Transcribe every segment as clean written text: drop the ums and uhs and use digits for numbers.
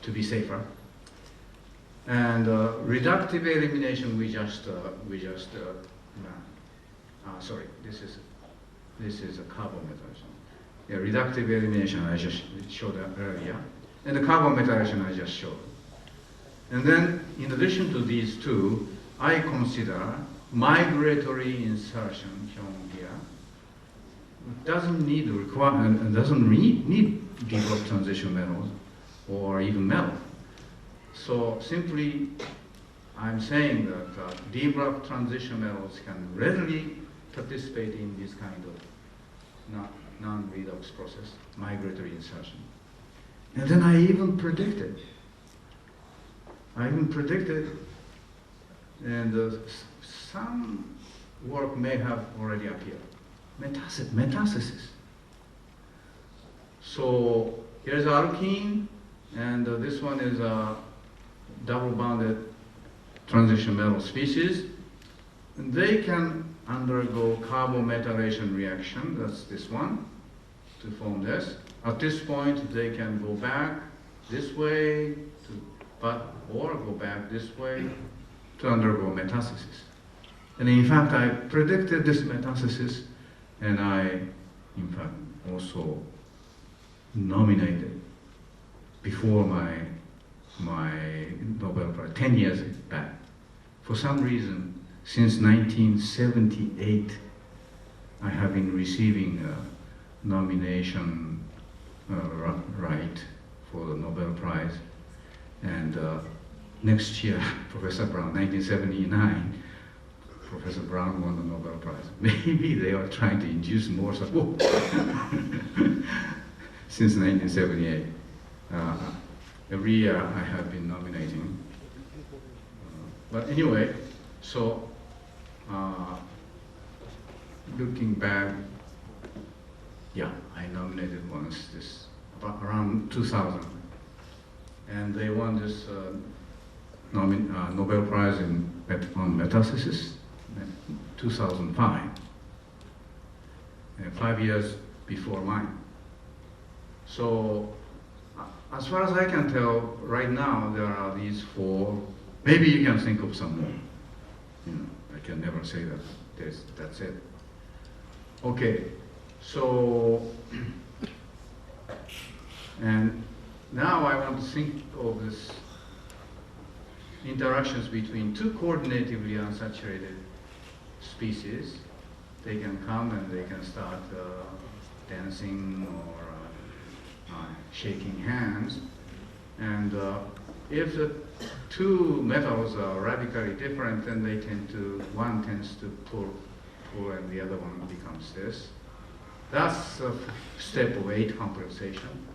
to be safer. And reductive elimination, sorry, this is a carbon metallation. Yeah, reductive elimination I just showed earlier, and the carbon metallation I just showed. And then, in addition to these two, I consider migratory insertion shown here. It doesn't need need developed transition metals or even metal. So simply, I'm saying that developed transition metals can readily participate in this kind of non-redox process, migratory insertion. And then I even predicted, and some work may have already appeared. Metathesis. So here's alkene, and this one is a double-bonded transition metal species. And they can undergo carbometallation reaction, that's this one, to form this. At this point, they can go back this way, or go back this way to undergo metathesis. And in fact, I predicted this metathesis, and I, in fact, also nominated before my Nobel Prize, 10 years back. For some reason, since 1978, I have been receiving a nomination right for the Nobel Prize. And next year, Professor Brown, 1979, Professor Brown won the Nobel Prize. Maybe they are trying to induce more support. Since 1978. Every year I have been nominating. But anyway, so looking back, yeah, I nominated once this, around 2000. And they won this Nobel Prize on metathesis in 2005, 5 years before mine. So, as far as I can tell, right now there are these four. Maybe you can think of some more. You know, I can never say that. That's it. Okay, so, and now I want to think of this interactions between two coordinatively unsaturated species. They can come and they can start dancing or shaking hands. And if the two metals are radically different, then they tend to, one tends to pull and the other one becomes this. That's step of 8 complexation.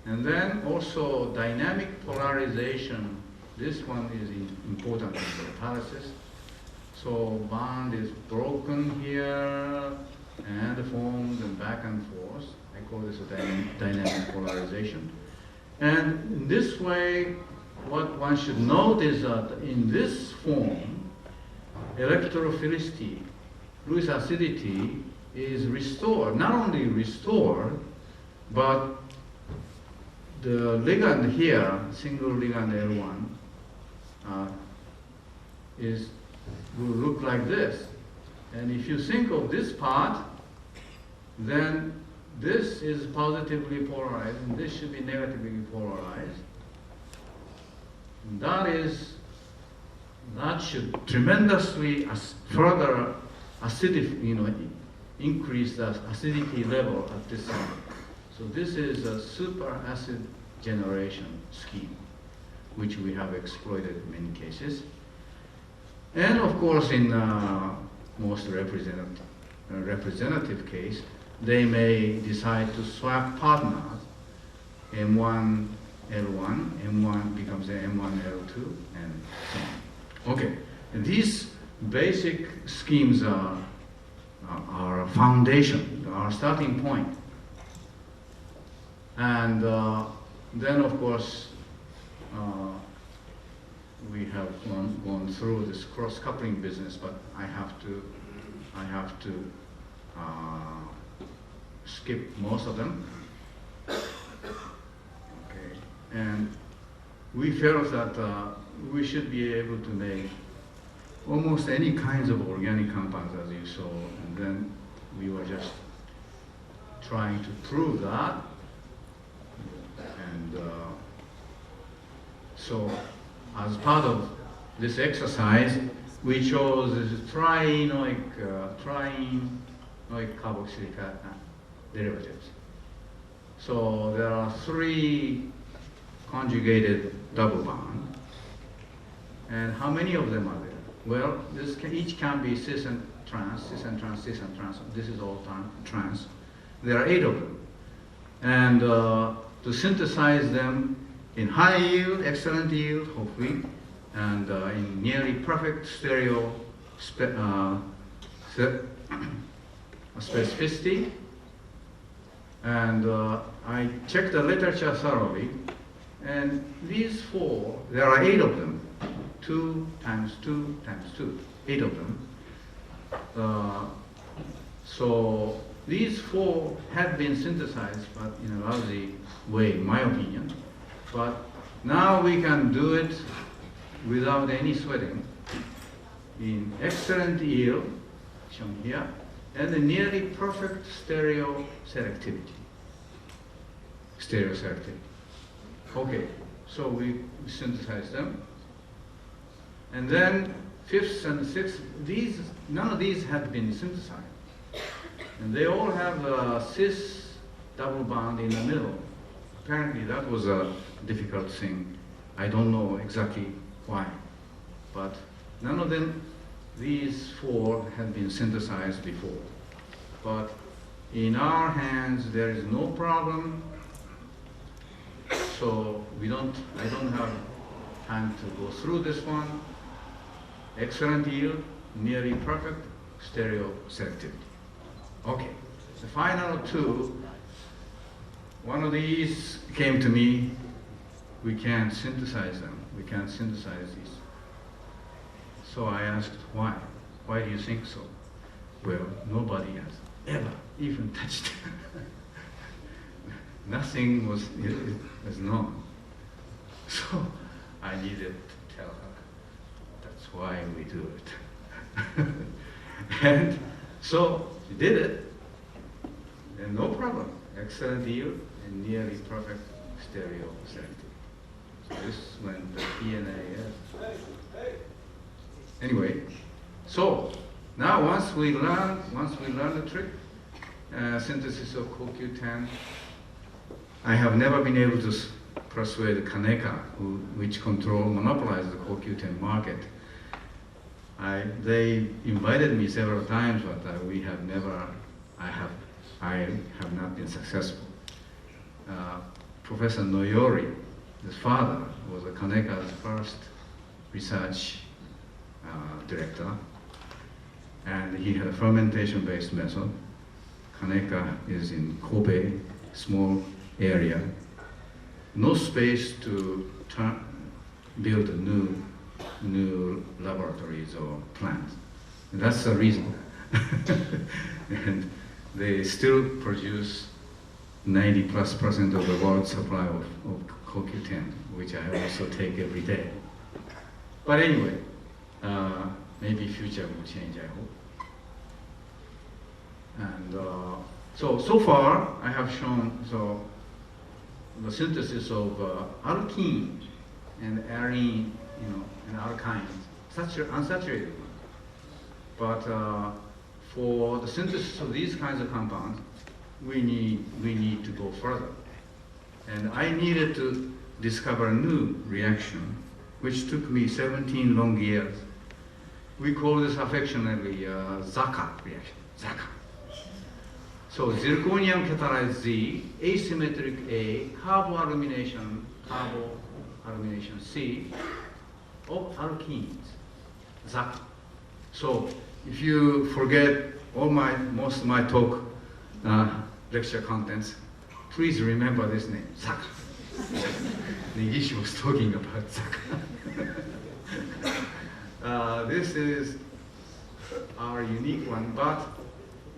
And then also dynamic polarization. This one is important in catalysis. So bond is broken here and formed and back and forth. I call this a dynamic polarization. And in this way, what one should note is that in this form, electrophilicity, Lewis acidity, is restored. Not only restored, but the ligand here, single ligand L1, will look like this. And if you think of this part, then this is positively polarized, and this should be negatively polarized. And that should tremendously further increase the acidity level at this center. So this is a super acid generation scheme, which we have exploited in many cases. And of course, in most representative case, they may decide to swap partners. M1, L1, M1 becomes M1, L2, and so on. Okay, and these basic schemes are our foundation, our starting point. And then, of course, we have gone through this cross-coupling business, but I have to skip most of them. Okay, and we felt that we should be able to make almost any kinds of organic compounds, as you saw, and then we were just trying to prove that. And so, as part of this exercise, we chose trienoic carboxylic derivatives. So there are 3 conjugated double bonds. And how many of them are there? Well, each can be cis and trans, cis and trans, cis and trans. This is all trans. There are 8 of them. And to synthesize them in high yield, excellent yield, hopefully, and in nearly perfect stereo specificity. And I checked the literature thoroughly, and these 4, there are 8 of them, 2 times 2 times 2, 8 of them. So these 4 had been synthesized, but in a lousy way, in my opinion. But now we can do it without any sweating, in excellent yield, shown here, and a nearly perfect stereo selectivity. Okay, so we synthesize them. And then 5th and 6th, none of these had been synthesized. And they all have a cis double bond in the middle. Apparently that was a difficult thing. I don't know exactly why. But none of them, these 4 had been synthesized before. But in our hands, there is no problem. So I don't have time to go through this one. Excellent yield, nearly perfect stereo selectivity. Okay, the final 2, one of these came to me, we can't synthesize them, we can't synthesize these. So I asked, why? Why do you think so? Well, nobody has ever even touched it. Nothing was known. So I needed to tell her, that's why we do it. And so she did it, and no problem. Excellent yield and nearly perfect stereo selectivity. So this went the PNAS. Anyway, so now once we learn the trick, synthesis of CoQ10, I have never been able to persuade Kaneka, which monopolized the CoQ10 market. They invited me several times, but I have not been successful. Professor Noyori, his father, was Kaneka's first research director, and he had a fermentation-based method. Kaneka is in Kobe, small area, no space to build new laboratories or plants. And that's the reason. And they still produce 90+% of the world's supply of CoQ10, which I also take every day. But anyway, maybe future will change, I hope. And so far I have shown the synthesis of alkene and arene, and alkynes, unsaturated ones. But for the synthesis of these kinds of compounds, we need to go further. And I needed to discover a new reaction, which took me 17 long years. We call this affectionately ZACA reaction, ZACA. So zirconium-catalyzed Z, asymmetric A, carboalumination C of alkenes, ZACA. So if you forget most of my talk lecture contents, please remember this name, ZACA. Negishi was talking about ZACA. This is our unique one, but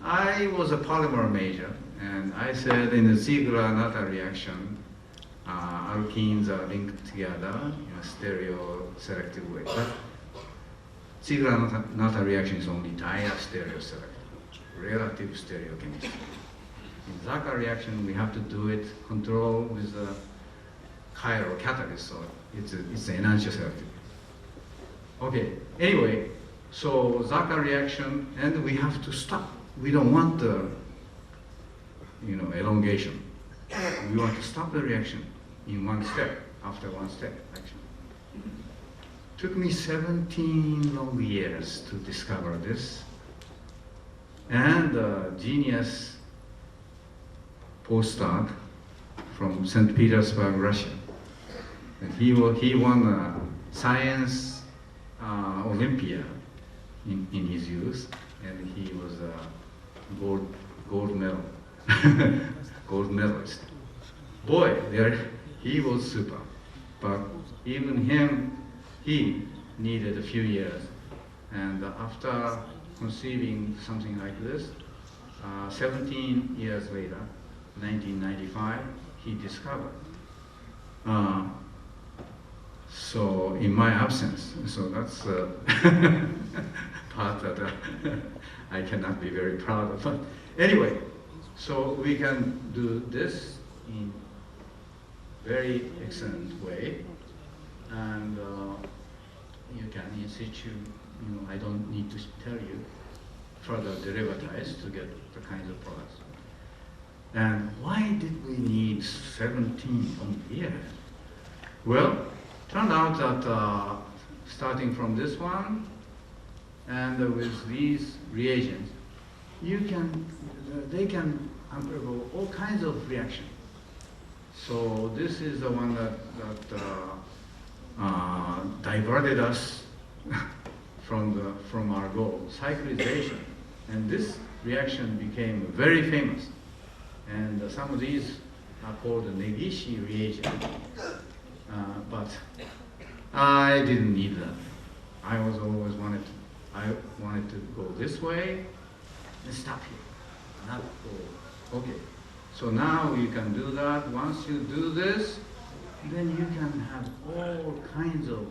I was a polymer major, and I said in the Zr-catalyzed reaction, alkenes are linked together in a stereo-selective way. But Zr-catalyzed reaction is only dia-stereo-selective, relative stereochemistry. In ZACA reaction, we have to do it control with the chiral catalyst, so it's enantioselective. Okay, anyway, so ZACA reaction, and we have to stop. We don't want the elongation. We want to stop the reaction in one step, after one step action. Took me 17 long years to discover this. And a genius postdoc from St. Petersburg, Russia. And he won a science Olympia in his youth, and he was a gold medal. Gold medalist. Boy, he was super. But even he needed a few years. And after conceiving something like this, 17 years later, 1995, he discovered. So in my absence, so that's part that I cannot be very proud of. But anyway, so we can do this in very excellent way, and you can in situ, I don't need to tell you, further derivatize to get the kinds of products. And why did we need 17 years? Well, turned out that starting from this one, and with these reagents, they can undergo all kinds of reaction. So this is the one that diverted us from our goal, cyclization. And this reaction became very famous. And some of these are called the Negishi reagent. But I didn't need that. I wanted to go this way and stop here, not go. Okay, so now you can do that. Once you do this, then you can have all kinds of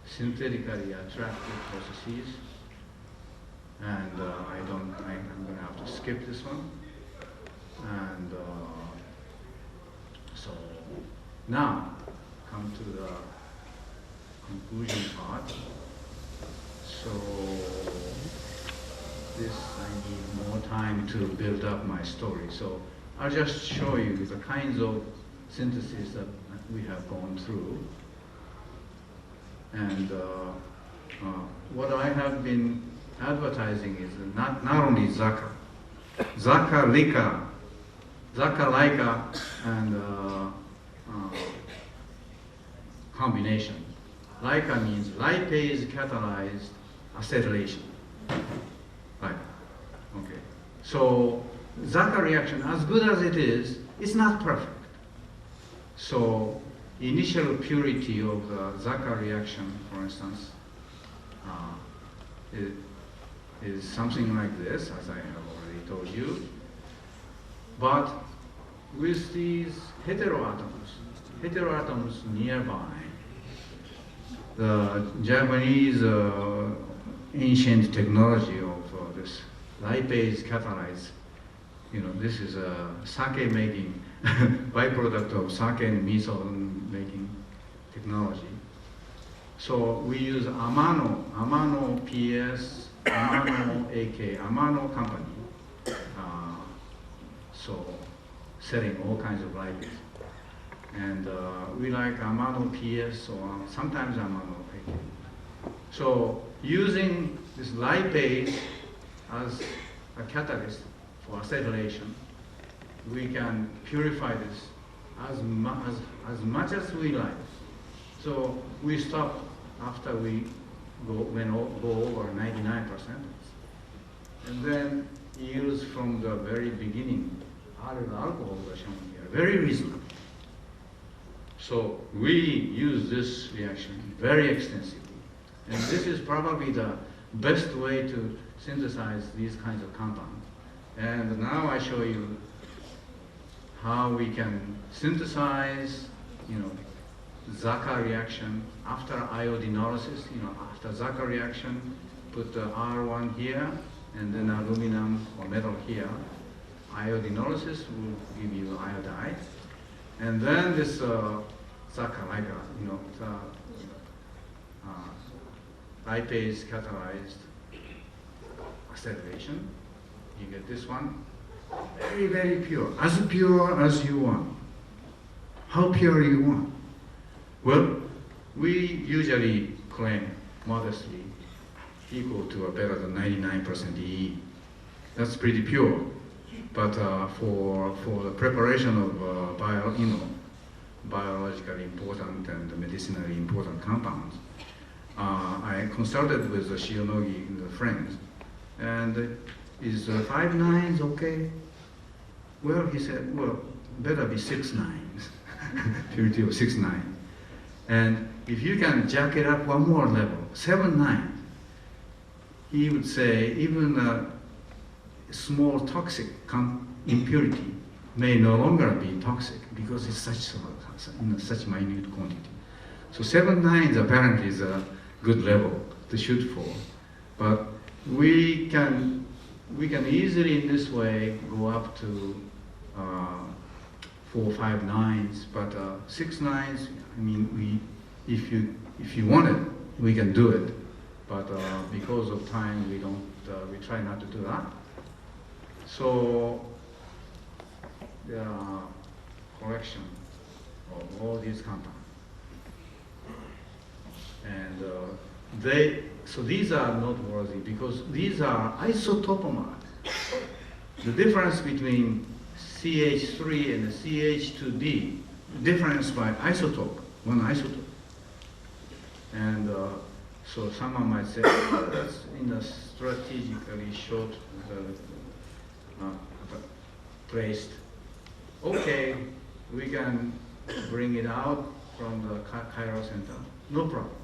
synthetically attractive processes. And I'm going to have to skip this one. And so now come to the conclusion part. So this I need more time to build up my story. So I'll just show you the kinds of synthesis that we have gone through. And what I have been advertising is not only ZACA, ZR-LICA, and combination. LICA means lipase catalyzed acetylation. Right. Okay. So ZACA reaction, as good as it is, it's not perfect. So initial purity of the ZACA reaction, for instance, is something like this, as I have already told you. But with these heteroatoms nearby, the Japanese ancient technology of this lipase catalyzed, this is a sake making, byproduct of sake and miso making technology. So we use Amano PS, Amano AK, Amano company. So selling all kinds of lipase. And we like Amano PS or sometimes Amano AK. So using this lipase as a catalyst for acetylation, we can purify this as much as we like. So we stop after we go over 99%, and then use from the very beginning aryl alcohol that shown here, very reasonable. So we use this reaction very extensively. And this is probably the best way to synthesize these kinds of compounds. And now I show you how we can synthesize ZACA reaction, after iodinolysis, after ZACA reaction, put the R1 here, and then aluminum or metal here. Iodinolysis will give you iodide. And then this ZACA, like lipase catalyzed acetylation. You get this one. Very, very pure. As pure as you want. How pure you want? Well, we usually claim modestly equal to or better than 99% EE. That's pretty pure. But for the preparation of biologically important and medicinally important compounds, I consulted with the Shionogi, the friends, and is 5 nines okay? Well, he said, well, better be 6 nines, purity of 6 9. And if you can jack it up one more level, 7 9, he would say even a small toxic impurity may no longer be toxic because it's such minute quantity. So 7 nines apparently is a good level to shoot for, but we can easily in this way go up to 4 5 nines, but 6 nines. I mean, if you want it, we can do it, but because of time, we don't. We try not to do that. So there are collection of all these compounds, and so these are noteworthy because these are isotopomer. The difference between CH3 and CH2D, difference by isotope, one isotope. And so someone might say, oh, that's in a strategically short placed. Okay, we can bring it out from the chiral center. No problem.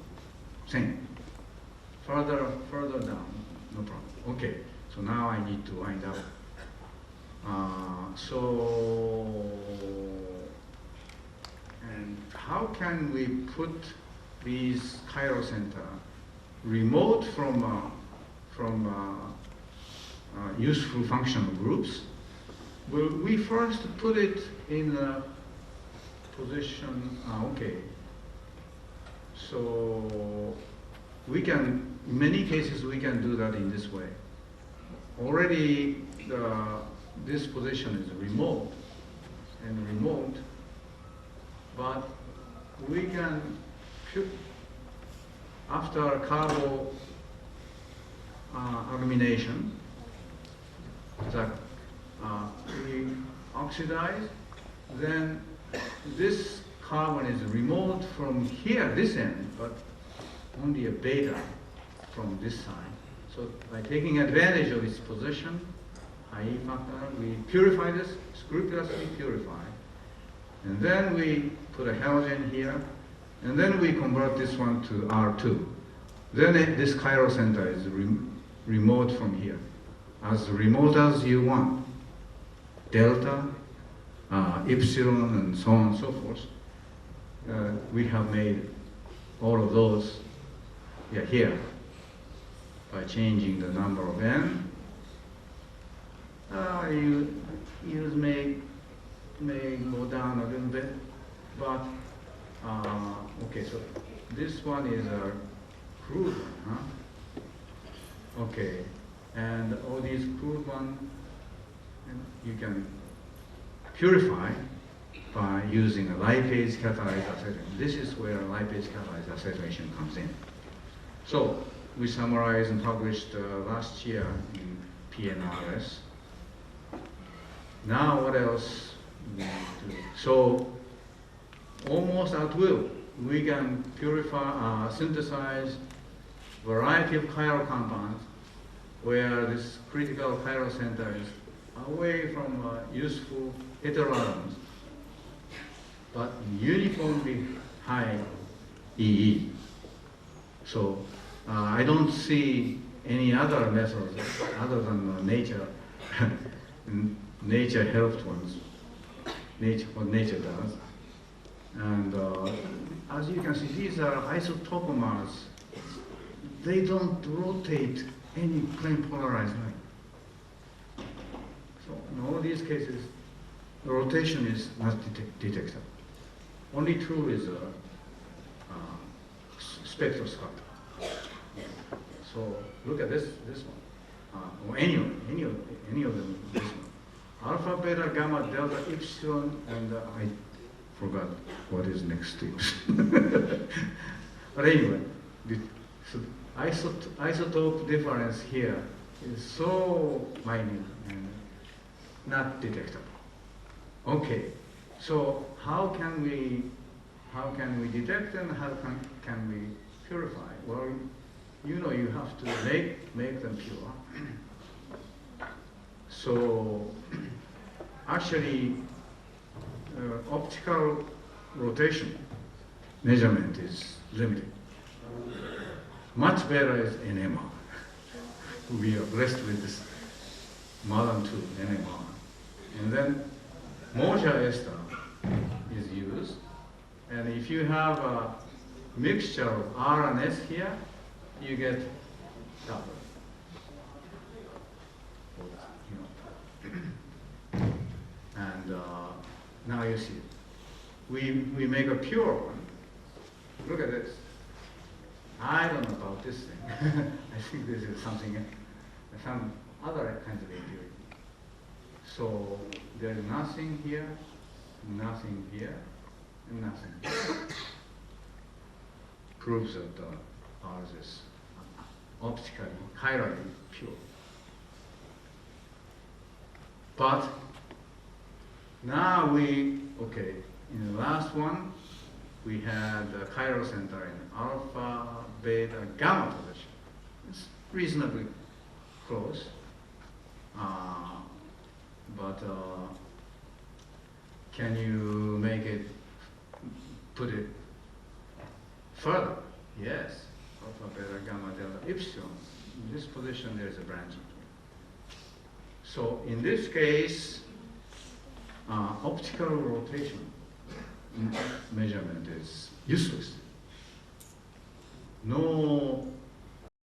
Same. Further down. No problem. Okay. So now I need to wind up. And how can we put these chiral center remote from useful functional groups? Well, we first put it in a position. Okay. So we can, in many cases, we can do that in this way. Already, this position is remote, but we can put, after carboalumination, that we oxidize, then this carbon is remote from here, this end, but only a beta from this side. So by taking advantage of its position, high E factor, we purify this, scrupulously purify. And then we put a halogen here, and then we convert this one to R2. Then this chiral center is remote from here, as remote as you want. Delta, epsilon, and so on and so forth. We have made all of those here by changing the number of n. Use may go down a little bit, but okay. So this one is a crude one, huh? Okay, and all these crude ones you can purify by using a lipase catalyzed acetylation. This is where lipase catalyzed acetylation comes in. So we summarized and published last year in PNRS. Now what else we do? So almost at will, we can purify, synthesize variety of chiral compounds where this critical chiral center is away from useful heteroatoms, but uniformly high EE. So I don't see any other methods other than nature helped ones. What nature does. And as you can see, these are isotopomers. They don't rotate any plane polarized line. So in all these cases, the rotation is not detectable. Only true is spectroscopy. So look at this one, or any of them. This one, alpha, beta, gamma, delta, epsilon, and I forgot what is next to it. But anyway, so isotope difference here is so minute and not detectable. Okay, so how can we detect and how can we purify? Well, you know, you have to make them pure. So actually, optical rotation measurement is limited. Much better is NMR. We are blessed with this modern tool, NMR. And then moisture ester is used. And if you have a mixture of R and S here, you get double. And now you see, we make a pure one. Look at this. I don't know about this thing. I think this is something, some other kinds of impurity. So there is nothing here, and nothing here. Proves that ours is optically, highly pure. But now in the last one, we had the chiral center in alpha, beta, gamma position. It's reasonably close. But can you put it further? Yes. Alpha, beta, gamma, delta, epsilon. In this position, there's a branching. So in this case, optical rotation measurement is useless. No